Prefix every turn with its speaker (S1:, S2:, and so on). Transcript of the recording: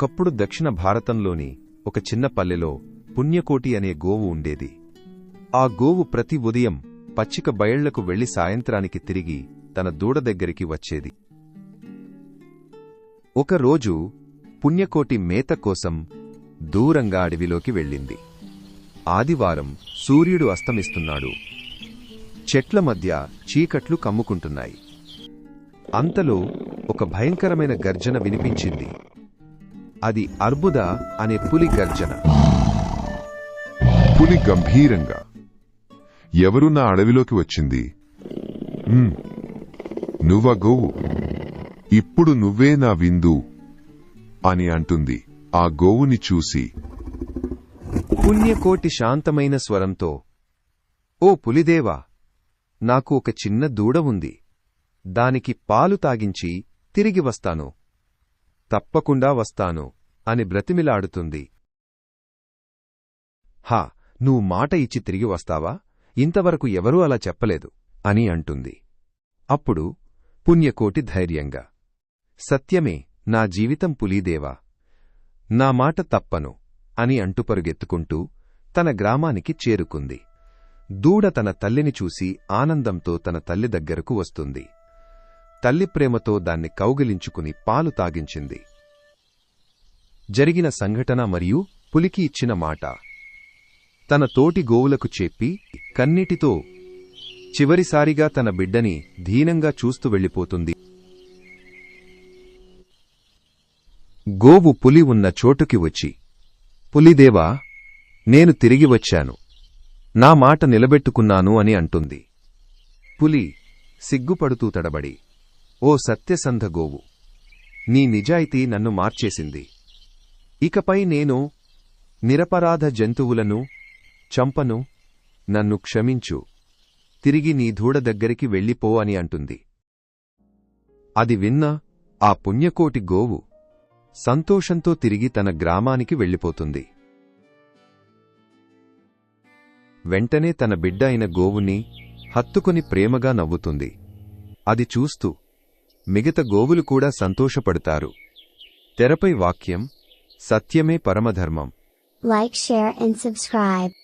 S1: ఒకప్పుడు దక్షిణ భారతంలోని ఒక చిన్న పల్లెలో పుణ్యకోటి అనే గోవు ఉండేది. ఆ గోవు ప్రతి ఉదయం పచ్చిక బయళ్లకు వెళ్లి సాయంత్రానికి తిరిగి తన దూడ దగ్గరికి వచ్చేది. ఒకరోజు పుణ్యకోటి మేత కోసం దూరంగా అడవిలోకి వెళ్ళింది. ఆదివారం సూర్యుడు అస్తమిస్తున్నాడు. చెట్ల మధ్య చీకట్లు కమ్ముకుంటున్నాయి. అంతలో ఒక భయంకరమైన గర్జన వినిపించింది. అది అర్బుద అనే పులి గర్జన.
S2: పులి గంభీరంగా, ఎవరు నా అడవిలోకి వచ్చింది? నువ్వా గోవు? ఇప్పుడు నువ్వే నా విందు అని అంటుంది ఆ గోవుని చూసి.
S1: పుణ్యకోటి శాంతమైన స్వరంతో, ఓ పులిదేవా, నాకు ఒక చిన్న దూడ ఉంది. దానికి పాలు తాగించి తిరిగి వస్తాను. తప్పకుండా వస్తాను అని బ్రతిమిలాడుతుంది. హా, నువ్వు మాట ఇచ్చి తిరిగి వస్తావా? ఇంతవరకు ఎవరూ అలా చెప్పలేదు అని అంటుంది. అప్పుడు పుణ్యకోటి ధైర్యంగా, సత్యమే నా జీవితం పులీదేవా, నా మాట తప్పను అని అంటూ పరుగెత్తుకుంటూ తన గ్రామానికి చేరుకుంది. దూడ తన తల్లిని చూసి ఆనందంతో తన తల్లి దగ్గరకు వస్తుంది. తల్లి ప్రేమతో దాన్ని కౌగిలించుకుని పాలు తాగించింది. జరిగిన సంఘటన మరియు పులికి ఇచ్చిన మాట తన తోటి గోవులకు చెప్పి కన్నీటితో చివరిసారిగా తన బిడ్డని దీనంగా చూస్తూ వెళ్ళిపోతుంది. గోవు పులి ఉన్న చోటుకి వచ్చి, పులిదేవా, నేను తిరిగి వచ్చాను, నా మాట నిలబెట్టుకున్నాను అని అంటుంది. పులి సిగ్గుపడుతూ తడబడి, ఓ సత్యసంధ గోవు, నీ నిజాయితీ నన్ను మార్చేసింది. ఇకపై నేను నిరపరాధ జంతువులను చంపను, నన్ను క్షమించు, తిరిగి నీ దూడ దగ్గరికి వెళ్ళిపో అని అంటుంది. అది విన్న ఆ పుణ్యకోటి గోవు సంతోషంతో తిరిగి తన గ్రామానికి వెళ్ళిపోతుంది. వెంటనే తన బిడ్డ అయిన గోవుని హత్తుకుని ప్రేమగా నవ్వుతుంది. అది చూస్తూ మిగతా గోవులు కూడా సంతోషపడతారు. తెరపై వాక్యం, సత్యమే పరమధర్మం.
S3: Like, share and subscribe.